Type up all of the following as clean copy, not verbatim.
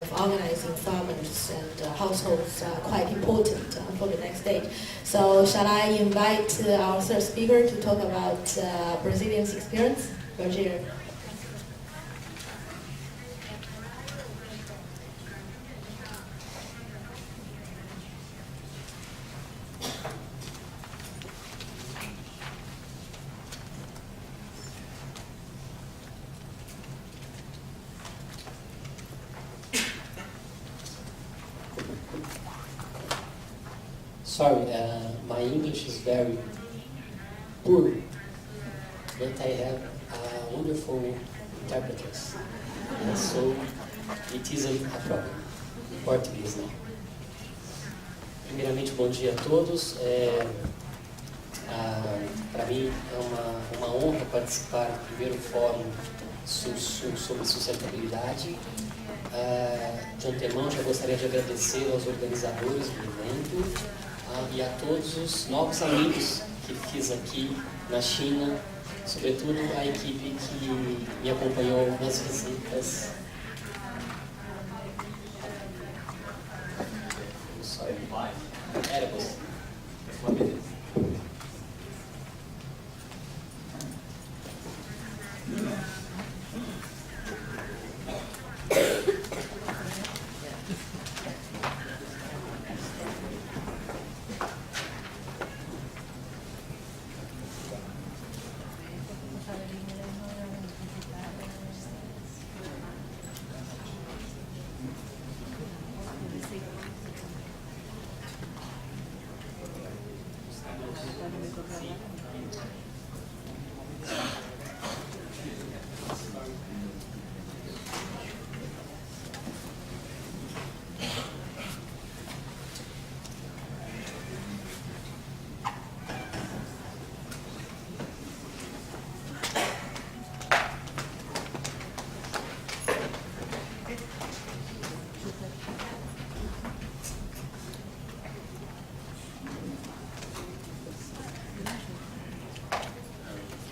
organizing farmers and households are quite important for the next stage. So shall I invite our third speaker to talk about Brazilian's experience? Roger. Sorry, my English is very poor, but I have wonderful interpreters, so it isn't a problem. Português, não. Primeiramente, bom dia a todos. Para mim é uma honra participar do primeiro fórum sobre sustentabilidade. De antemão, já gostaria de agradecer aos organizadores do evento e a todos os novos amigos que fiz aqui na China, sobretudo a equipe que me acompanhou nas visitas. Erebus.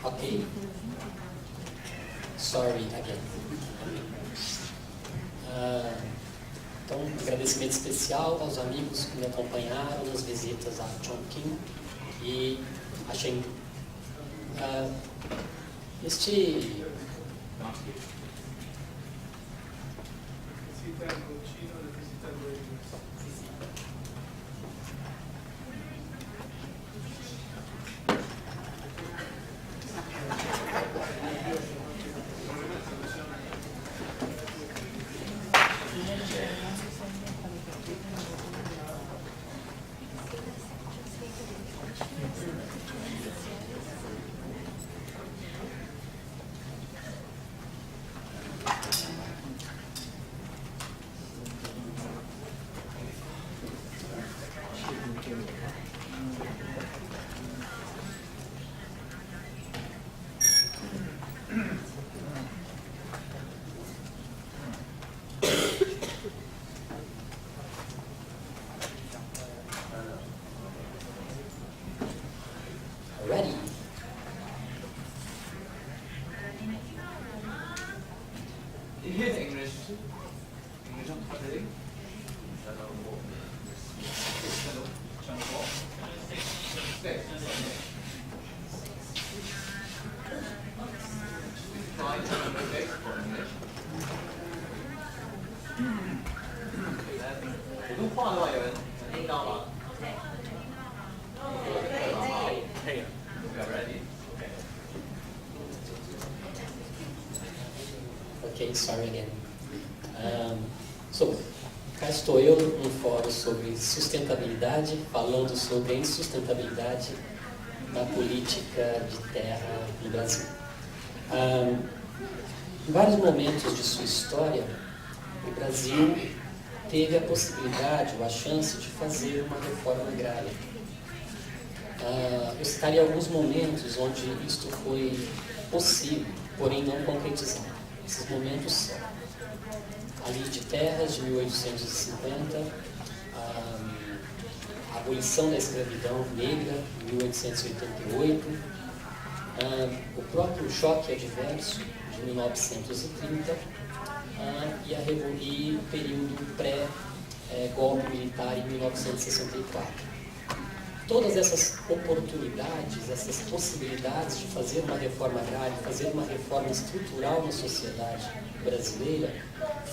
Ok. Sorry again. Então, um agradecimento especial aos amigos que me acompanharam nas visitas a Chongqing e a Chengdu. Ready? Here's English. English on ready? Ok, sorry again. Cá estou eu num fórum sobre sustentabilidade, falando sobre a insustentabilidade da política de terra no Brasil. Em vários momentos de sua história, o Brasil teve a possibilidade ou a chance de fazer uma reforma agrária. Eu citaria alguns momentos onde isto foi possível, porém não concretizado. Esses momentos são a Lei de Terras de 1850, a abolição da escravidão negra em 1888, o próprio choque adverso de 1930, e o período pré-golpe militar em 1964. Todas essas oportunidades, essas possibilidades de fazer uma reforma agrária, fazer uma reforma estrutural na sociedade brasileira,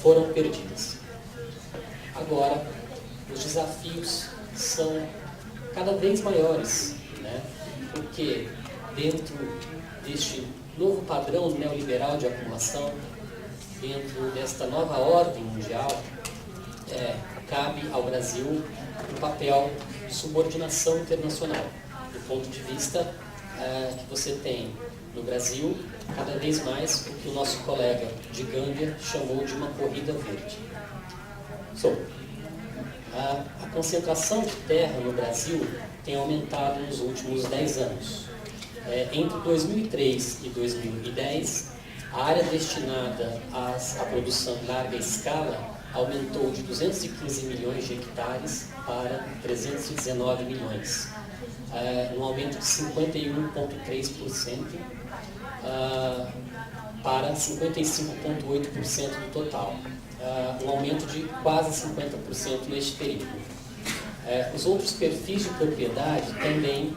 foram perdidas. Agora, os desafios são cada vez maiores, né? Porque dentro deste novo padrão neoliberal de acumulação, dentro desta nova ordem mundial, cabe ao Brasil um papel de subordinação internacional, do ponto de vista que você tem no Brasil cada vez mais o que o nosso colega de Gâmbia chamou de uma corrida verde. A concentração de terra no Brasil tem aumentado nos últimos 10 anos. Entre 2003 e 2010, a área destinada à produção em larga escala aumentou de 215 milhões de hectares para 319 milhões, um aumento de 51,3% para 55,8% do total, um aumento de quase 50% neste período. Os outros perfis de propriedade também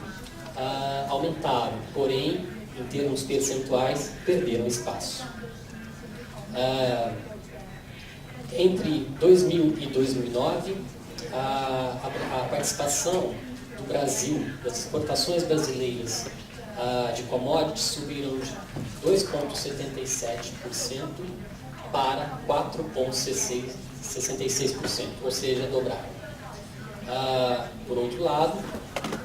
aumentaram, porém, em termos percentuais, perderam espaço. Entre 2000 e 2009, a participação do Brasil, das exportações brasileiras de commodities subiram de 2,77% para 4,66%, ou seja, dobraram. Por outro lado,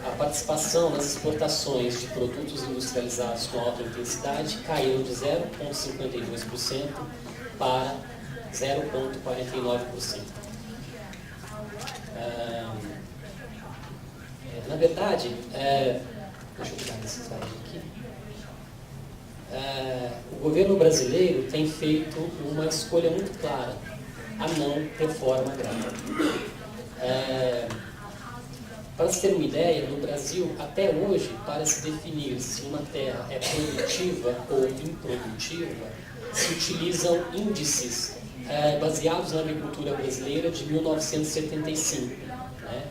a participação nas exportações de produtos industrializados com alta intensidade caiu de 0,52% para 0,49%. Na verdade, deixa eu tirar esse slide aqui. O governo brasileiro tem feito uma escolha muito clara: a não reforma agrária. Para se ter uma ideia, no Brasil, até hoje, para se definir se uma terra é produtiva ou improdutiva, se utilizam índices baseados na agricultura brasileira de 1975. Né?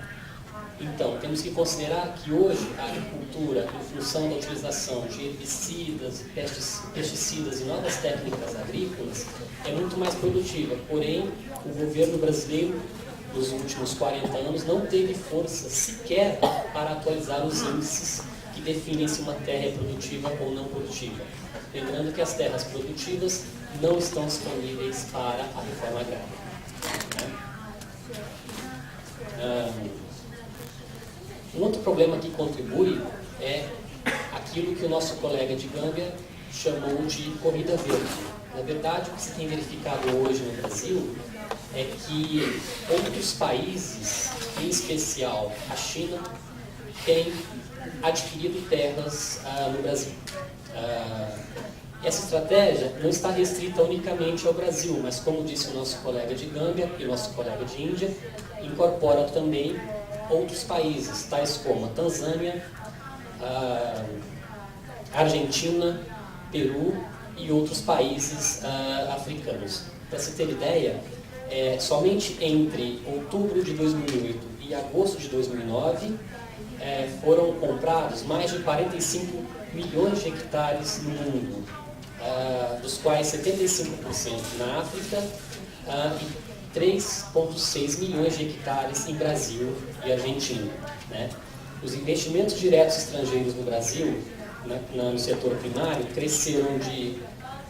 Então, temos que considerar que hoje a agricultura, em função da utilização de herbicidas, pesticidas e novas técnicas agrícolas, é muito mais produtiva. Porém, o governo brasileiro, nos últimos 40 anos, não teve força sequer para atualizar os índices que definem se uma terra é produtiva ou não produtiva. Lembrando que as terras produtivas não estão disponíveis para a reforma agrária. Um outro problema que contribui é aquilo que o nosso colega de Gâmbia chamou de corrida verde. Na verdade, o que se tem verificado hoje no Brasil é que outros países, em especial a China, têm adquirido terras no Brasil. Essa estratégia não está restrita unicamente ao Brasil, mas, como disse o nosso colega de Gâmbia e o nosso colega de Índia, incorpora também outros países, tais como a Tanzânia, Argentina, Peru e outros países africanos. Para se ter ideia, somente entre outubro de 2008 e agosto de 2009 foram comprados mais de 45 milhões de hectares no mundo, dos quais 75% na África e 3,6 milhões de hectares em Brasil e Argentina. Né? Os investimentos diretos estrangeiros no Brasil, no setor primário, cresceram de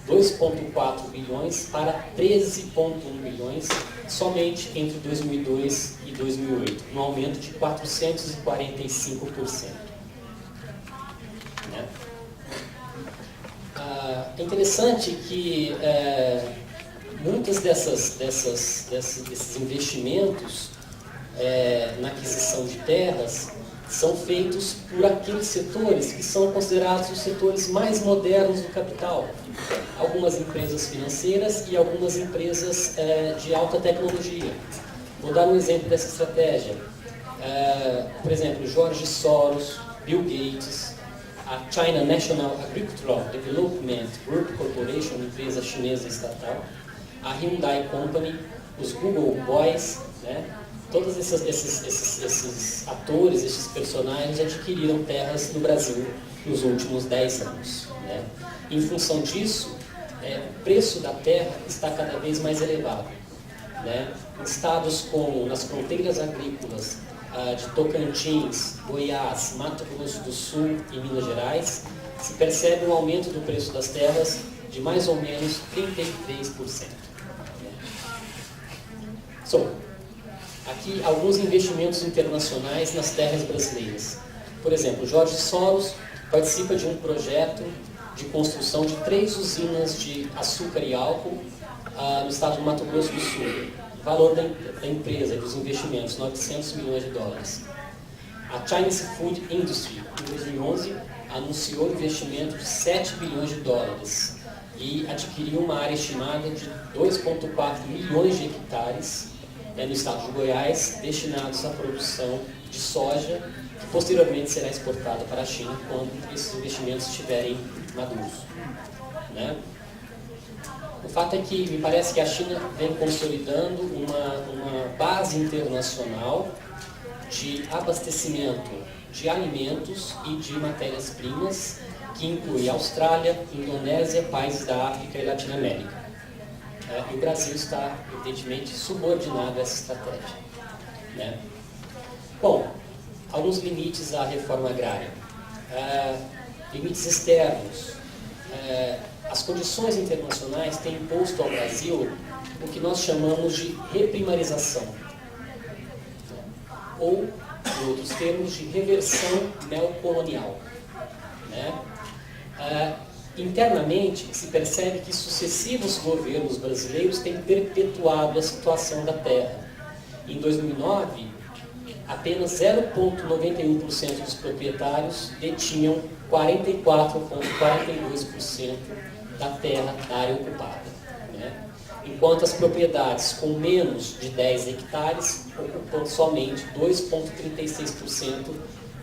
2,4 bilhões para 13,1 bilhões somente entre 2002 e 2008, um aumento de 445%. Né? É interessante que muitos desses investimentos na aquisição de terras são feitos por aqueles setores que são considerados os setores mais modernos do capital. Algumas empresas financeiras e algumas empresas de alta tecnologia. Vou dar um exemplo dessa estratégia. Por exemplo, George Soros, Bill Gates, a China National Agricultural Development Group Corporation, empresa chinesa estatal, a Hyundai Company, os Google Boys, né? Todos esses atores, esses personagens adquiriram terras no Brasil nos últimos 10 anos. Né? Em função disso, o preço da terra está cada vez mais elevado. Né? Em estados como nas fronteiras agrícolas de Tocantins, Goiás, Mato Grosso do Sul e Minas Gerais, se percebe um aumento do preço das terras de mais ou menos 33%. Aqui alguns investimentos internacionais nas terras brasileiras. Por exemplo, Jorge Soros participa de um projeto de construção de 3 usinas de açúcar e álcool no estado do Mato Grosso do Sul. O valor da empresa, dos investimentos, 900 milhões de dólares. A Chinese Food Industry, em 2011, anunciou investimento de 7 bilhões de dólares e adquiriu uma área estimada de 2,4 milhões de hectares no estado de Goiás, destinados à produção de soja, que posteriormente será exportada para a China quando esses investimentos estiverem maduros. Né? O fato é que me parece que a China vem consolidando uma base internacional de abastecimento de alimentos e de matérias-primas, que inclui Austrália, Indonésia, países da África e Latinoamérica. E o Brasil está, evidentemente, subordinado a essa estratégia. Né? Bom, alguns limites à reforma agrária. Limites externos. As condições internacionais têm imposto ao Brasil o que nós chamamos de reprimarização, ou, em outros termos, de reversão neocolonial. Né? Internamente, se percebe que sucessivos governos brasileiros têm perpetuado a situação da terra. Em 2009, apenas 0,91% dos proprietários detinham 44,42% da terra da área ocupada. Né? Enquanto as propriedades com menos de 10 hectares ocupam somente 2,36%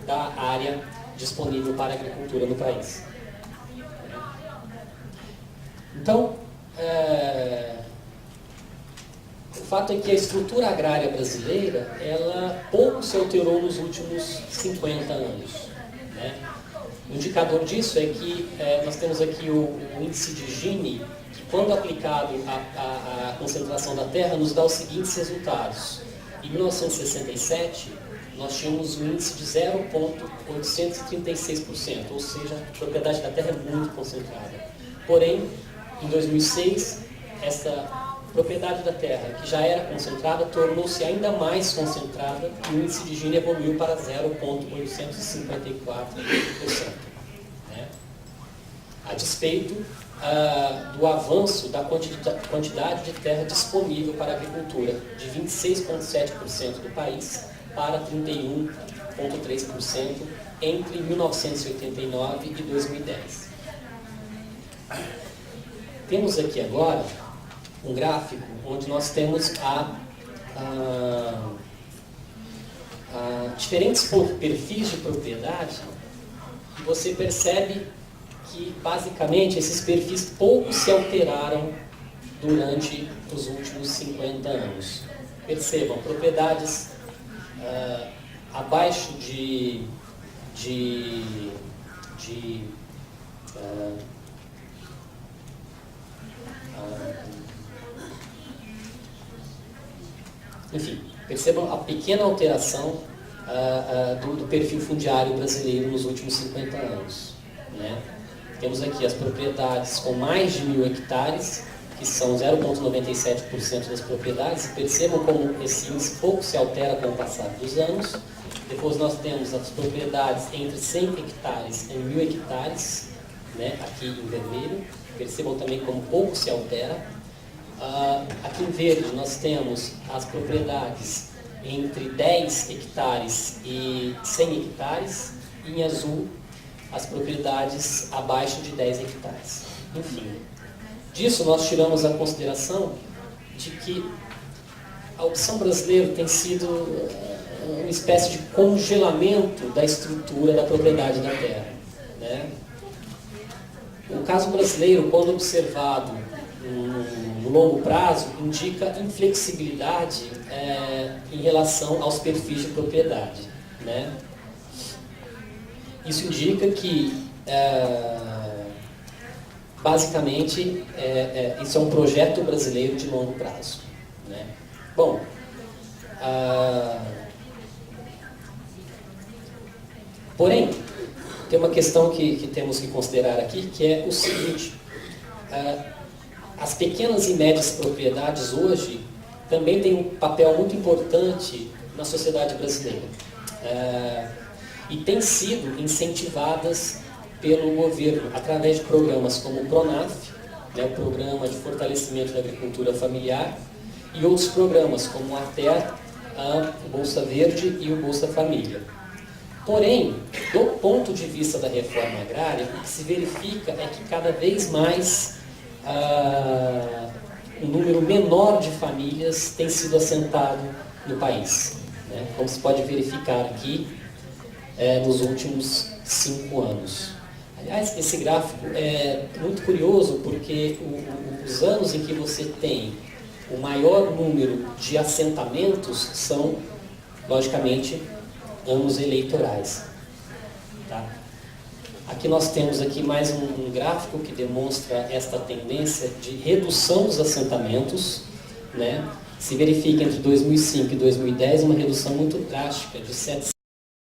da área disponível para a agricultura no país. Então, o fato é que a estrutura agrária brasileira, ela pouco se alterou nos últimos 50 anos. Né? O indicador disso é que nós temos aqui o índice de Gini, que quando aplicado à concentração da terra, nos dá os seguintes resultados. Em 1967, nós tínhamos um índice de 0,836%, ou seja, a propriedade da terra é muito concentrada. Porém, em 2006, essa propriedade da terra, que já era concentrada, tornou-se ainda mais concentrada e o índice de Gini evoluiu para 0,854%. Né? A despeito do avanço da quantidade de terra disponível para a agricultura, de 26,7% do país para 31,3% entre 1989 e 2010. Temos aqui agora um gráfico onde nós temos diferentes perfis de propriedade, e você percebe que basicamente esses perfis pouco se alteraram durante os últimos 50 anos. Percebam, propriedades abaixo enfim, percebam a pequena alteração do perfil fundiário brasileiro nos últimos 50 anos. Né? Temos aqui as propriedades com mais de 1.000 hectares, que são 0,97% das propriedades, e percebam como esse índice pouco se altera com o passar dos anos. Depois nós temos as propriedades entre 100 hectares e 1.000 hectares, né? Aqui em vermelho. Percebam também como pouco se altera. Aqui em verde nós temos as propriedades entre 10 hectares e 100 hectares, e em azul as propriedades abaixo de 10 hectares. Enfim, disso nós tiramos a consideração de que a opção brasileira tem sido uma espécie de congelamento da estrutura da propriedade da terra. Né? O caso brasileiro, quando observado no longo prazo indica inflexibilidade em relação aos perfis de propriedade, né? Isso indica que, basicamente, isso é um projeto brasileiro de longo prazo, né? Bom, porém, tem uma questão que temos que considerar aqui, que é o seguinte: as pequenas e médias propriedades hoje também têm um papel muito importante na sociedade brasileira, e têm sido incentivadas pelo governo através de programas como o PRONAF, né, o Programa de Fortalecimento da Agricultura Familiar, e outros programas como o ATER, o Bolsa Verde e o Bolsa Família. Porém, do ponto de vista da reforma agrária, o que se verifica é que cada vez mais um número menor de famílias tem sido assentado no país, né? Como se pode verificar aqui nos últimos 5 anos. Aliás, esse gráfico é muito curioso porque os anos em que você tem o maior número de assentamentos são, logicamente, anos eleitorais. Tá? Aqui nós temos aqui mais um gráfico que demonstra esta tendência de redução dos assentamentos, né? Se verifica entre 2005 e 2010 uma redução muito drástica, de 700